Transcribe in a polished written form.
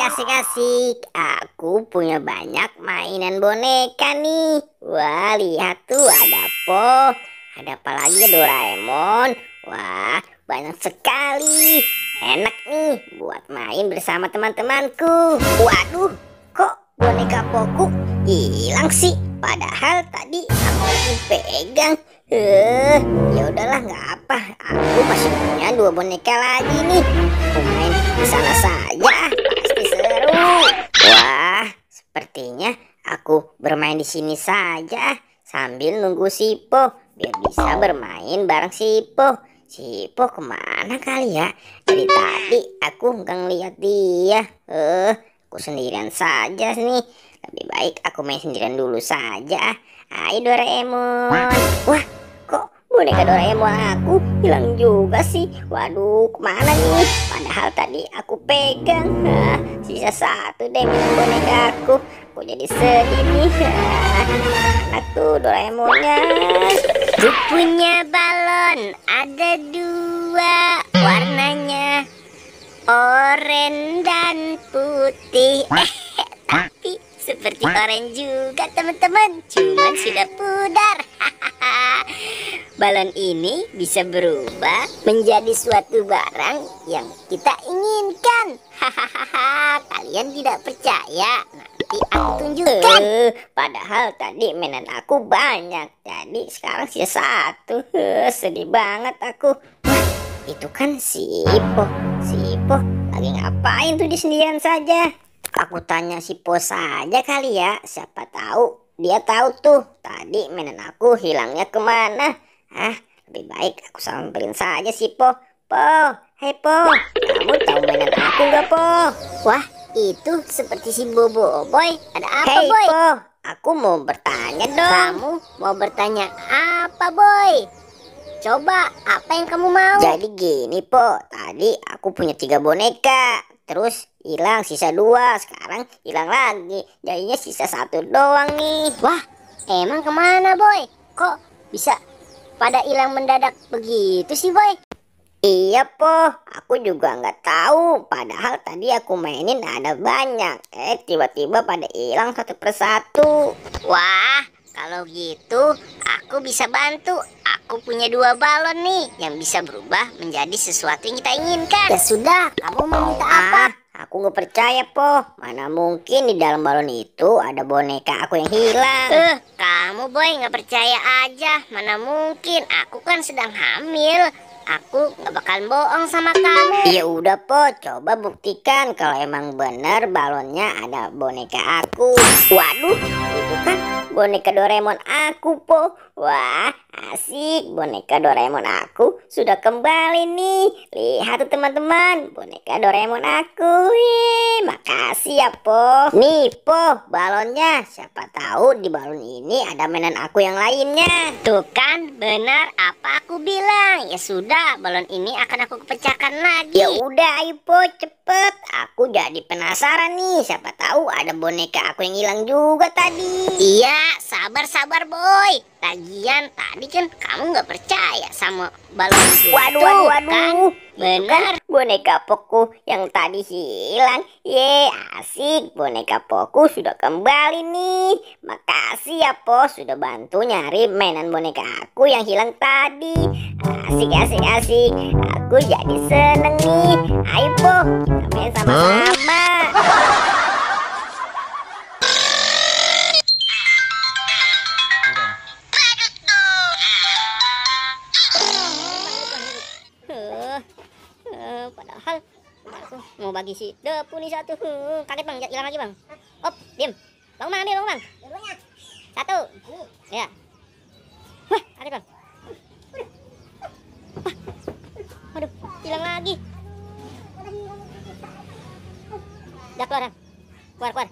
asik-asik. Aku punya banyak mainan boneka nih. Wah, lihat tuh ada Po. Ada apa lagi ya, Doraemon? Wah, banyak sekali. Enak nih buat main bersama teman-temanku. Waduh, kok boneka Poku hilang sih? Padahal tadi aku lagi pegang. Ya udahlah, nggak apa. Aku masih punya 2 boneka lagi nih. Aku main di sana saja, pasti seru. Wah, sepertinya aku bermain di sini saja sambil nunggu Sipo biar bisa bermain bareng Sipo. Sipo kemana kali ya? Dari tadi aku nggak ngeliat dia. Aku sendirian saja nih. Lebih baik aku main sendirian dulu saja. Ayo Doraemon. Wah, kok boneka Doraemon aku hilang juga sih? Waduh, kemana nih? Padahal tadi aku pegang. Sisa 1 deh mainan boneka aku. Aku jadi sedih nih. Mana tuh Doraemonnya? Aku punya balon, ada 2 warnanya, oranye dan putih. Tapi seperti oranye juga teman-teman, cuman sudah pudar. Balon ini bisa berubah menjadi suatu barang yang kita inginkan. Hahaha, kalian tidak percaya? Nanti aku tunjukkan. Padahal tadi mainan aku banyak, jadi sekarang sisa 1. Sedih banget aku. Wah, itu kan Sipo. Sipo lagi ngapain tuh di sendirian saja? Aku tanya Sipo saja kali ya, siapa tahu dia tahu tuh tadi mainan aku hilangnya kemana. Lebih baik aku samperin saja Sipo. Po, hei Po, kamu tahu mainan aku nggak Po? Wah, itu seperti si Bobo Boy. Ada apa Boy? Po, aku mau bertanya dong. Kamu mau bertanya apa Boy? Coba, apa yang kamu mau? Jadi gini Po, tadi aku punya 3 boneka. Terus hilang sisa 2, sekarang hilang lagi. Jadinya sisa 1 doang nih. Wah, emang kemana Boy? Kok bisa pada hilang mendadak begitu sih Boy? Iya Po, aku juga nggak tahu. Padahal tadi aku mainin ada banyak. Tiba-tiba pada hilang 1 persatu. Wah, kalau gitu aku bisa bantu. Aku punya 2 balon nih yang bisa berubah menjadi sesuatu yang kita inginkan. Ya sudah, kamu mau minta apa? Aku nggak percaya Po. Mana mungkin di dalam balon itu ada boneka aku yang hilang. Kamu Boy nggak percaya aja. Mana mungkin? Aku kan sedang hamil. Aku nggak bakal bohong sama kamu. Ya udah Po, coba buktikan kalau emang benar balonnya ada boneka aku. Waduh, itu kan boneka Doraemon aku Po. Wah, asik, boneka Doraemon aku sudah kembali nih. Lihat tuh teman-teman, boneka Doraemon aku. Makasih ya Po. Nih Po, balonnya. Siapa tahu di balon ini ada mainan aku yang lainnya. Tuh kan, benar apa aku bilang. Ya sudah, balon ini akan aku pecahkan lagi. Ya udah, ayo Po, cepet. Aku jadi penasaran nih. Siapa tahu ada boneka aku yang hilang juga tadi. Iya, sabar Boy. Lagian tadi kan kamu nggak percaya sama balon itu. Waduh. Kan? Benar, boneka Poku yang tadi hilang. Asik, boneka Poku sudah kembali nih. Makasih ya Po, sudah bantu nyari mainan boneka aku yang hilang tadi. Asik. Aku jadi seneng nih. Ayo Po, kita main sama-sama. Padahal aku mau bagi si depu nih 1. Kaget Bang, hilang lagi Bang. Op, diam. Bang ambil Bang. 1. Ya. Wah, kaget Bang. Waduh, hilang lagi. Udah keluar. Keluar.